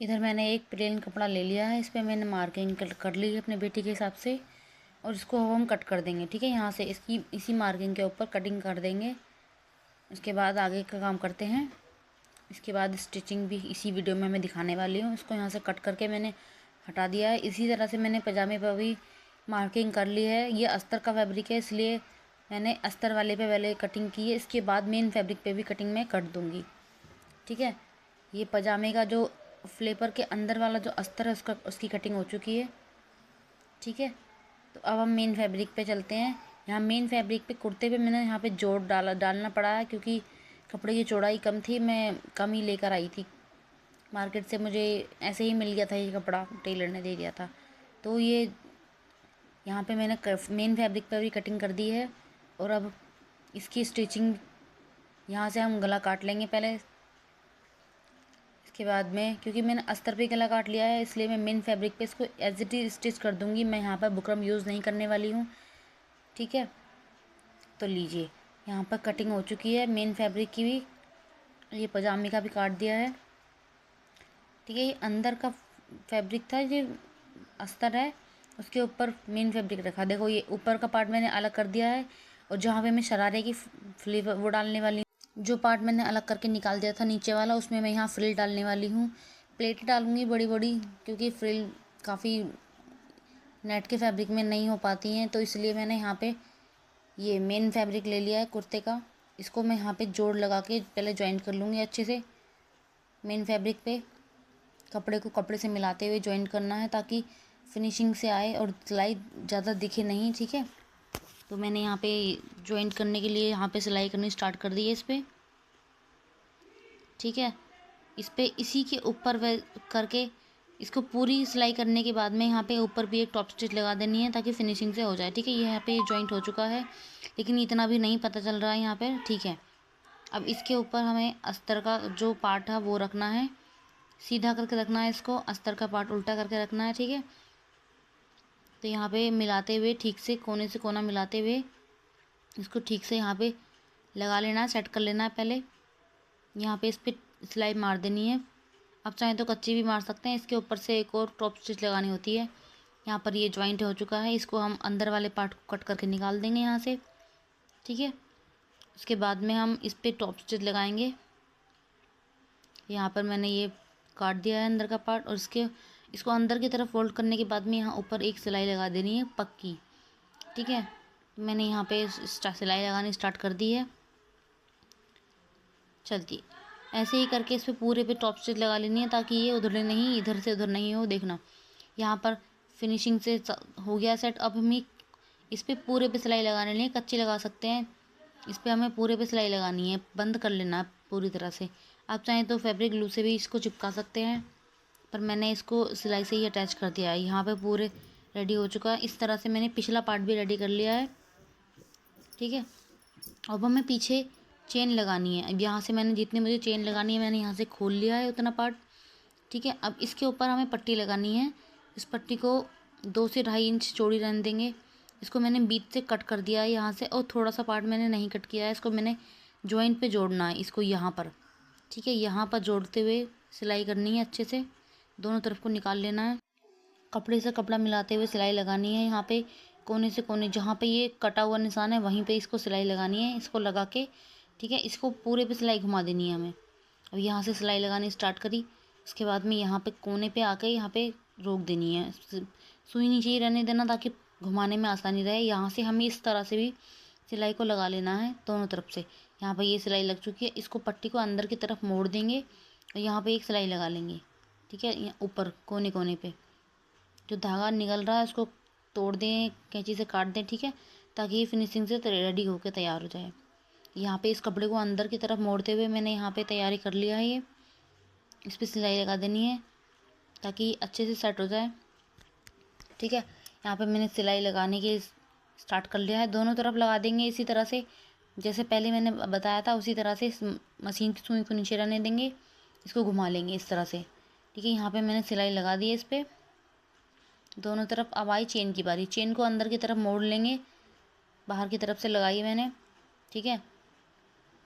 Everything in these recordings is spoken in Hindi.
इधर मैंने एक प्लेन कपड़ा ले लिया है, इस पर मैंने मार्किंग कर ली है अपने बेटी के हिसाब से, और इसको हम कट कर देंगे। ठीक है, यहाँ से इसकी इसी मार्किंग के ऊपर कटिंग कर देंगे। उसके बाद आगे का काम करते हैं। इसके बाद स्टिचिंग भी इसी वीडियो में मैं दिखाने वाली हूँ। इसको यहाँ से कट करके मैंने हटा दिया है। इसी तरह से मैंने पजामे पर भी मार्किंग कर ली है। ये अस्तर का फैब्रिक है, इसलिए मैंने अस्तर वाले पे पहले कटिंग की है। इसके बाद मेन फैब्रिक पे भी कटिंग मैं कर दूँगी। ठीक है, ये पजामे का जो फ्लेपर के अंदर वाला जो अस्तर है उसकी कटिंग हो चुकी है। ठीक है, तो अब हम मेन फैब्रिक पे चलते हैं। यहाँ मेन फैब्रिक पे कुर्ते पे मैंने यहाँ पे जोड़ डालना पड़ा है, क्योंकि कपड़े की चौड़ाई कम थी, मैं कम ही लेकर आई थी मार्केट से। मुझे ऐसे ही मिल गया था, ये कपड़ा टेलर ने दे दिया था। तो ये यहाँ पे मैंने मेन फैब्रिक पर भी कटिंग कर दी है। और अब इसकी स्टिचिंग यहाँ से हम गला काट लेंगे पहले। इसके बाद में, क्योंकि मैंने अस्तर पे गला काट लिया है, इसलिए मैं मेन फैब्रिक पे इसको एज इट इज स्टिच कर दूँगी। मैं यहाँ पर बुकरम यूज़ नहीं करने वाली हूँ। ठीक है, तो लीजिए यहाँ पर कटिंग हो चुकी है मेन फैब्रिक की भी। ये पजामे का भी काट दिया है। ठीक है, ये अंदर का फैब्रिक था, ये अस्तर है, उसके ऊपर मेन फैब्रिक रखा। देखो ये ऊपर का पार्ट मैंने अलग कर दिया है, और जहाँ पे मैं शरारे की फ्लेवर वो डालने वाली हूँ, जो पार्ट मैंने अलग करके निकाल दिया था नीचे वाला, उसमें मैं यहाँ फ्रिल डालने वाली हूँ। प्लेट डालूँगी बड़ी बड़ी, क्योंकि फ्रिल काफ़ी नेट के फैब्रिक में नहीं हो पाती हैं, तो इसलिए मैंने यहाँ पे ये मेन फैब्रिक ले लिया है कुर्ते का। इसको मैं यहाँ पे जोड़ लगा के पहले जॉइंट कर लूँगी अच्छे से। मेन फैब्रिक पे कपड़े को कपड़े से मिलाते हुए जॉइंट करना है, ताकि फिनिशिंग से आए और सिलाई ज़्यादा दिखे नहीं। ठीक है, तो मैंने यहाँ पे जॉइंट करने के लिए यहाँ पे सिलाई करनी स्टार्ट कर दी है इस पर। ठीक है, इस पर इसी के ऊपर वह करके इसको पूरी सिलाई करने के बाद में यहाँ पे ऊपर भी एक टॉप स्टिच लगा देनी है, ताकि फिनिशिंग से हो जाए। ठीक है, ये यहाँ पे जॉइंट हो चुका है, लेकिन इतना भी नहीं पता चल रहा है यहाँ पे। ठीक है, अब इसके ऊपर हमें अस्तर का जो पार्ट है वो रखना है, सीधा करके रखना है इसको, अस्तर का पार्ट उल्टा करके रखना है। ठीक है, तो यहाँ पे मिलाते हुए ठीक से कोने से कोना मिलाते हुए इसको ठीक से यहाँ पे लगा लेना है, सेट कर लेना है पहले। यहाँ पे इस पर सिलाई मार देनी है। आप चाहें तो कच्ची भी मार सकते हैं। इसके ऊपर से एक और टॉप स्टिच लगानी होती है। यहाँ पर ये जॉइंट हो चुका है, इसको हम अंदर वाले पार्ट को कट करके निकाल देंगे यहाँ से। ठीक है, उसके बाद में हम इस पर टॉप स्टिच लगाएंगे। यहाँ पर मैंने ये काट दिया है अंदर का पार्ट, और इसको अंदर की तरफ फोल्ड करने के बाद में यहाँ ऊपर एक सिलाई लगा देनी है पक्की। ठीक है, मैंने यहाँ पे सिलाई लगानी स्टार्ट कर दी है। चलती ऐसे ही करके इस पर पूरे पे टॉप स्टिच लगा लेनी है, ताकि ये उधर नहीं, इधर से उधर नहीं हो। देखना यहाँ पर फिनिशिंग से हो गया सेट। अब हमें इस पर पूरे पे सिलाई लगाने लिए, कच्ची लगा सकते हैं, इस पर हमें पूरे पे सिलाई लगानी है, बंद कर लेना है पूरी तरह से। आप चाहें तो फैब्रिक ग्लू से भी इसको चिपका सकते हैं, पर मैंने इसको सिलाई से ही अटैच कर दिया है। यहाँ पे पूरे रेडी हो चुका है। इस तरह से मैंने पिछला पार्ट भी रेडी कर लिया है। ठीक है, अब हमें पीछे चेन लगानी है। अब यहाँ से मैंने जितनी मुझे चेन लगानी है मैंने यहाँ से खोल लिया है उतना पार्ट। ठीक है, अब इसके ऊपर हमें पट्टी लगानी है। इस पट्टी को 2 से 2.5 इंच चौड़ी रहने देंगे। इसको मैंने बीच से कट कर दिया है यहाँ से, और थोड़ा सा पार्ट मैंने नहीं कट किया है, इसको मैंने जॉइंट पे जोड़ना है इसको यहाँ पर। ठीक है, यहाँ पर जोड़ते हुए सिलाई करनी है अच्छे से, दोनों तरफ को निकाल लेना है। कपड़े से कपड़ा मिलाते हुए सिलाई लगानी है। यहाँ पे कोने से कोने जहाँ पे ये कटा हुआ निशान है वहीं पे इसको सिलाई लगानी है, इसको लगा के। ठीक है, इसको पूरे पे सिलाई घुमा देनी है हमें। अब यहाँ से सिलाई लगानी स्टार्ट करी, उसके बाद में यहाँ पे कोने पे आके यहाँ पे रोक देनी है। सुई नीचे ही रहने देना, ताकि घुमाने में आसानी रहे। यहाँ से हमें इस तरह से भी सिलाई को लगा लेना है दोनों तरफ से। यहाँ पर ये सिलाई लग चुकी है, इसको पट्टी को अंदर की तरफ मोड़ देंगे और यहाँ पर एक सिलाई लगा लेंगे। ठीक है, यहाँ ऊपर कोने कोने पर जो धागा निकल रहा है उसको तोड़ दें, कैंची से काट दें। ठीक है, ताकि ये फिनिशिंग से रेडी होकर तैयार हो जाए। यहाँ पे इस कपड़े को अंदर की तरफ मोड़ते हुए मैंने यहाँ पे तैयारी कर लिया है। ये इस पर सिलाई लगा देनी है, ताकि अच्छे से सेट हो जाए। ठीक है, यहाँ पे मैंने सिलाई लगाने की स्टार्ट कर लिया है। दोनों तरफ लगा देंगे इसी तरह से, जैसे पहले मैंने बताया था उसी तरह से। इस मशीन की सुई को नीचे रहने देंगे, इसको घुमा लेंगे इस तरह से। ठीक है, यहाँ पर मैंने सिलाई लगा दी है इस पर दोनों तरफ। अब आई चेन की बारी, चेन को अंदर की तरफ मोड़ लेंगे, बाहर की तरफ से लगाई मैंने। ठीक है,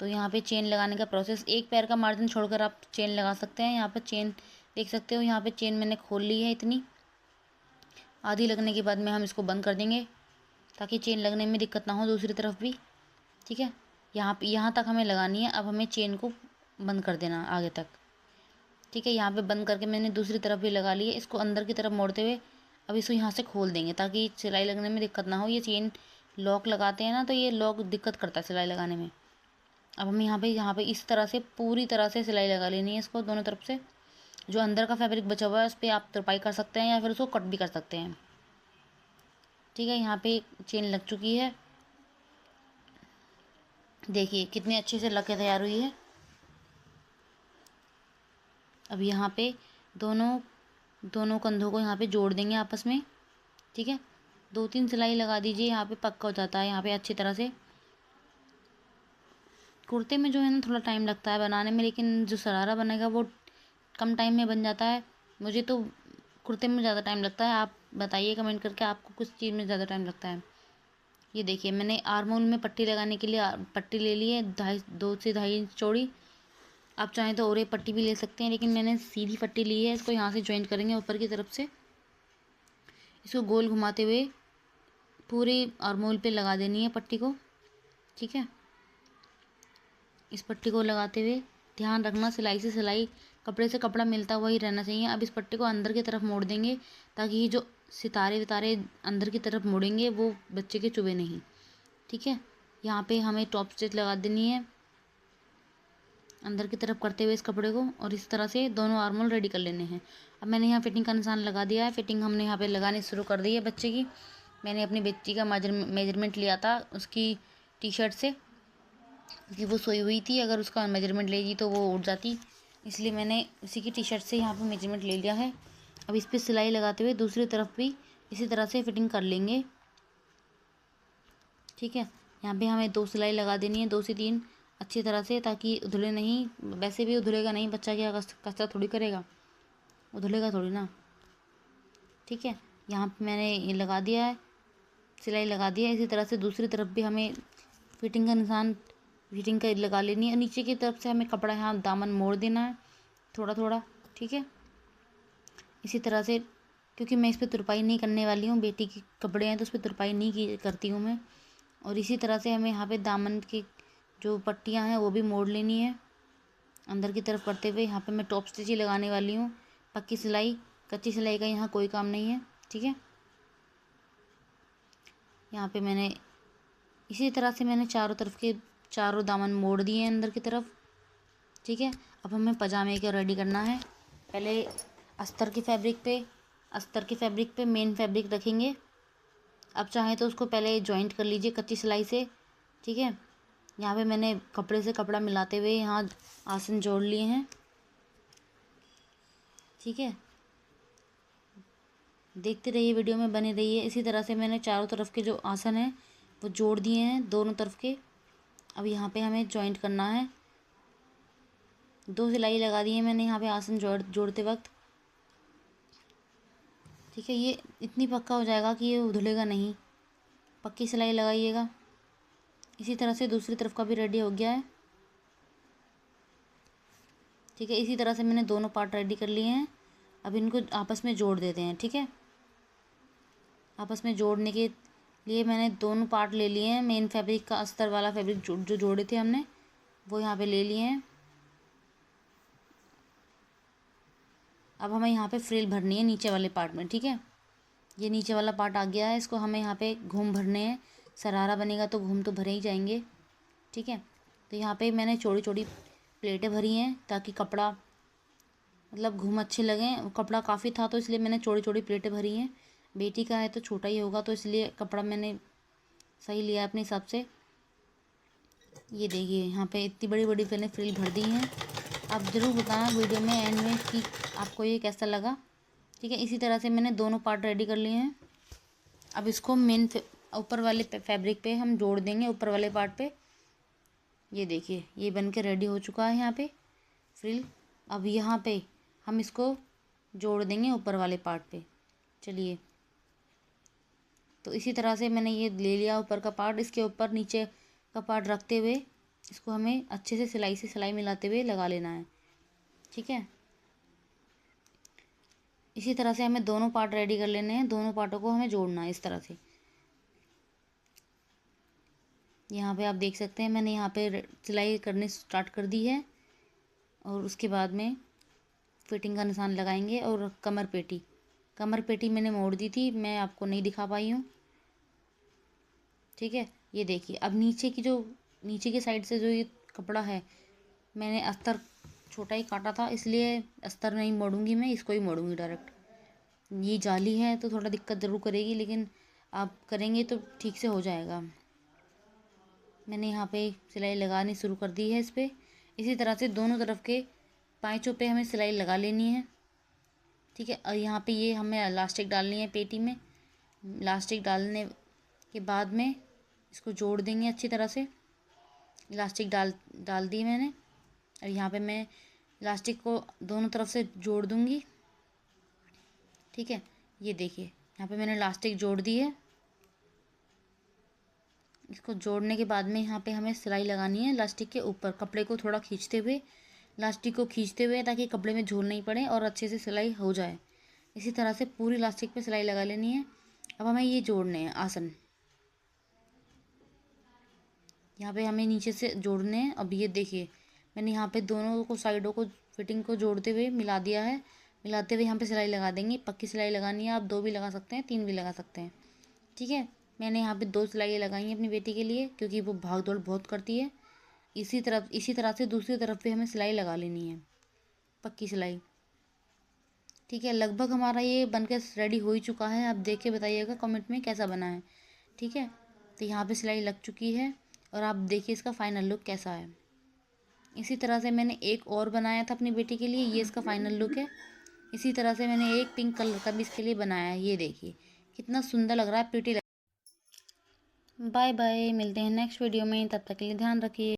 तो यहाँ पे चेन लगाने का प्रोसेस, एक पैर का मार्जिन छोड़कर आप चेन लगा सकते हैं। यहाँ पर चेन देख सकते हो यहाँ पे चेन मैंने खोल ली है इतनी। आधी लगने के बाद में हम इसको बंद कर देंगे ताकि चेन लगने में दिक्कत ना हो दूसरी तरफ भी। ठीक है, यहाँ तक हमें लगानी है। अब हमें चेन को बंद कर देना आगे तक। ठीक है, यहाँ पे बंद करके मैंने दूसरी तरफ भी लगा ली है। इसको अंदर की तरफ मोड़ते हुए अब इसको यहाँ से खोल देंगे ताकि सिलाई लगने में दिक्कत ना हो। ये चेन लॉक लगाते हैं ना, तो ये लॉक दिक्कत करता है सिलाई लगाने में। अब हम यहाँ पे इस तरह से पूरी तरह से सिलाई लगा लेनी है इसको दोनों तरफ से। जो अंदर का फैब्रिक बचा हुआ है उस पर आप तुरपाई कर सकते हैं या फिर उसको कट भी कर सकते हैं। ठीक है, यहाँ पे चेन लग चुकी है। देखिए कितनी अच्छे से लग के तैयार हुई है। अब यहाँ पे दोनों कंधों को यहाँ पे जोड़ देंगे आपस में। ठीक है, 2-3 सिलाई लगा दीजिए, यहाँ पे पक्का हो जाता है यहाँ पे अच्छी तरह से। कुर्ते में जो है ना थोड़ा टाइम लगता है बनाने में, लेकिन जो शरारा बनेगा वो कम टाइम में बन जाता है। मुझे तो कुर्ते में ज़्यादा टाइम लगता है। आप बताइए कमेंट करके आपको किस चीज़ में ज़्यादा टाइम लगता है। ये देखिए मैंने आर्म होल में पट्टी लगाने के लिए पट्टी ले ली है 2 से 2.5 इंच चौड़ी। आप चाहें तो और एक पट्टी भी ले सकते हैं, लेकिन मैंने सीधी पट्टी ली है। इसको यहाँ से जॉइंट करेंगे ऊपर की तरफ से। इसको गोल घुमाते हुए पूरे आर्म होल पे लगा देनी है पट्टी को। ठीक है, इस पट्टी को लगाते हुए ध्यान रखना सिलाई से सिलाई, कपड़े से कपड़ा मिलता हुआ ही रहना चाहिए। अब इस पट्टी को अंदर की तरफ मोड़ देंगे ताकि ये जो सितारे वितारे अंदर की तरफ मुड़ेंगे वो बच्चे के चुभे नहीं। ठीक है, यहाँ पे हमें टॉप स्टिच लगा देनी है अंदर की तरफ करते हुए इस कपड़े को, और इस तरह से दोनों आर्म होल रेडी कर लेने हैं। अब मैंने यहाँ फिटिंग का निशान लगा दिया है। फिटिंग हमने यहाँ पे लगानी शुरू कर दी है बच्चे की। मैंने अपनी बच्ची का मेजरमेंट लिया था उसकी टी-शर्ट से, क्योंकि वो सोई हुई थी। अगर उसका मेजरमेंट लेगी तो वो उठ जाती, इसलिए मैंने उसी की टी-शर्ट से यहाँ पे मेजरमेंट ले लिया है। अब इस पर सिलाई लगाते हुए दूसरी तरफ भी इसी तरह से फिटिंग कर लेंगे। ठीक है, यहाँ पे हमें 2 सिलाई लगा देनी है, 2 से 3 अच्छी तरह से, ताकि उधड़े नहीं। वैसे भी उधड़ेगा नहीं, बच्चा क्या कसरत थोड़ी करेगा, उधड़ेगा थोड़ी ना। ठीक है, यहाँ पे मैंने ये लगा दिया है, सिलाई लगा दिया है। इसी तरह से दूसरी तरफ भी हमें फिटिंग का निशान फिटिंग का लगा लेनी है। नीचे की तरफ से हमें कपड़ा यहाँ दामन मोड़ देना है थोड़ा थोड़ा। ठीक है, इसी तरह से, क्योंकि मैं इस पर तुरपाई नहीं करने वाली हूँ, बेटी के कपड़े हैं तो उस पर तुरपाई नहीं करती हूँ मैं। और इसी तरह से हमें यहाँ पे दामन की जो पट्टियाँ हैं वो भी मोड़ लेनी है अंदर की तरफ करते हुए। यहाँ पे मैं टॉप स्टिच ही लगाने वाली हूँ, पक्की सिलाई, कच्ची सिलाई का यहाँ कोई काम नहीं है। ठीक है, यहाँ पे मैंने इसी तरह से मैंने चारों तरफ के चारों दामन मोड़ दिए हैं अंदर की तरफ। ठीक है, अब हमें पजामे का रेडी करना है। पहले अस्तर के फैब्रिक पे मेन फैब्रिक रखेंगे। अब चाहें तो उसको पहले जॉइंट कर लीजिए कच्ची सिलाई से। ठीक है, यहाँ पे मैंने कपड़े से कपड़ा मिलाते हुए यहाँ आसन जोड़ लिए हैं। ठीक है, देखते रहिए, वीडियो में बने रहिए। इसी तरह से मैंने चारों तरफ के जो आसन हैं वो जोड़ दिए हैं दोनों तरफ के। अब यहाँ पे हमें जॉइंट करना है। 2 सिलाई लगा दी है मैंने यहाँ पे आसन जोड़ते वक्त। ठीक है, ये इतनी पक्का हो जाएगा कि ये उधड़ेगा नहीं, पक्की सिलाई लगाइएगा। इसी तरह से दूसरी तरफ का भी रेडी हो गया है। ठीक है, इसी तरह से मैंने दोनों पार्ट रेडी कर लिए हैं। अब इनको आपस में जोड़ देते हैं। ठीक है, आपस में जोड़ने के लिए मैंने दोनों पार्ट ले लिए हैं। मेन फैब्रिक का अस्तर वाला फैब्रिक जो जोड़े थे हमने वो यहाँ पे ले लिए हैं। अब हमें यहाँ पे फ्रिल भरनी है नीचे वाले पार्ट में। ठीक है, ये नीचे वाला पार्ट आ गया है, इसको हमें यहाँ पे घूम भरने हैं। शरारा बनेगा तो घूम तो भरे ही जाएंगे। ठीक है, तो यहाँ पे मैंने चौड़ी चौड़ी प्लेटें भरी हैं ताकि कपड़ा मतलब घूम अच्छे लगें। कपड़ा काफ़ी था तो इसलिए मैंने चौड़ी चौड़ी प्लेटें भरी हैं। बेटी का है तो छोटा ही होगा, तो इसलिए कपड़ा मैंने सही लिया अपने हिसाब से। ये देखिए यहाँ पे इतनी बड़ी बड़ी मैंने फ्रिल भर दी हैं। आप ज़रूर बताना वीडियो में एंड में कि आपको ये कैसा लगा। ठीक है, इसी तरह से मैंने दोनों पार्ट रेडी कर लिए हैं। अब इसको मेन ऊपर वाले फैब्रिक पे हम जोड़ देंगे, ऊपर वाले पार्ट पे। ये देखिए ये बन के रेडी हो चुका है यहाँ पे फ्रिल। अब यहाँ पे हम इसको जोड़ देंगे ऊपर वाले पार्ट पे। चलिए, तो इसी तरह से मैंने ये ले लिया ऊपर का पार्ट। इसके ऊपर नीचे का पार्ट रखते हुए इसको हमें अच्छे से सिलाई मिलाते हुए लगा लेना है। ठीक है, इसी तरह से हमें दोनों पार्ट रेडी कर लेने हैं, दोनों पार्टों को हमें जोड़ना है इस तरह से। यहाँ पे आप देख सकते हैं मैंने यहाँ पे सिलाई करनी स्टार्ट कर दी है। और उसके बाद में फिटिंग का निशान लगाएंगे। और कमर पेटी मैंने मोड़ दी थी, मैं आपको नहीं दिखा पाई हूँ। ठीक है, ये देखिए। अब नीचे की साइड से जो ये कपड़ा है, मैंने अस्तर छोटा ही काटा था, इसलिए अस्तर नहीं मोड़ूंगी मैं, इसको ही मोड़ूंगी डायरेक्ट। ये जाली है तो थोड़ा दिक्कत ज़रूर करेगी, लेकिन आप करेंगे तो ठीक से हो जाएगा। मैंने यहाँ पे सिलाई लगानी शुरू कर दी है इस पर। इसी तरह से दोनों तरफ के पाँचों पे हमें सिलाई लगा लेनी है। ठीक है, और यहाँ पे ये हमें इलास्टिक डालनी है पेटी में। इलास्टिक डालने के बाद में इसको जोड़ देंगे अच्छी तरह से। इलास्टिक डाल दी मैंने। और यहाँ पे मैं इलास्टिक को दोनों तरफ से जोड़ दूँगी। ठीक है, ये देखिए यहाँ पे मैंने इलास्टिक जोड़ दी है। इसको जोड़ने के बाद में यहाँ पे हमें सिलाई लगानी है इलास्टिक के ऊपर, कपड़े को थोड़ा खींचते हुए, इलास्टिक को खींचते हुए, ताकि कपड़े में झोल नहीं पड़े और अच्छे से सिलाई हो जाए। इसी तरह से पूरी इलास्टिक पे सिलाई लगा लेनी है। अब हमें ये जोड़ने हैं आसन, यहाँ पे हमें नीचे से जोड़ने हैं। अब ये देखिए मैंने यहाँ पे दोनों को साइडों को फिटिंग को जोड़ते हुए मिला दिया है। मिलाते हुए यहाँ पे सिलाई लगा देंगे। पक्की सिलाई लगानी है, आप 2 भी लगा सकते हैं, 3 भी लगा सकते हैं। ठीक है, मैंने यहाँ पे 2 सिलाई लगाई हैं अपनी बेटी के लिए, क्योंकि वो भाग दौड़ बहुत करती है। इसी तरह से दूसरी तरफ भी हमें सिलाई लगा लेनी है, पक्की सिलाई। ठीक है, लगभग हमारा ये बनकर रेडी हो ही चुका है। आप देख के बताइएगा कमेंट में कैसा बना है। ठीक है, तो यहाँ पे सिलाई लग चुकी है और आप देखिए इसका फाइनल लुक कैसा है। इसी तरह से मैंने एक और बनाया था अपनी बेटी के लिए, ये इसका फाइनल लुक है। इसी तरह से मैंने एक पिंक कलर का भी इसके लिए बनाया है, ये देखिए कितना सुंदर लग रहा है, प्रिटी लग। बाय बाय, मिलते हैं नेक्स्ट वीडियो में, तब तक के लिए ध्यान रखिए।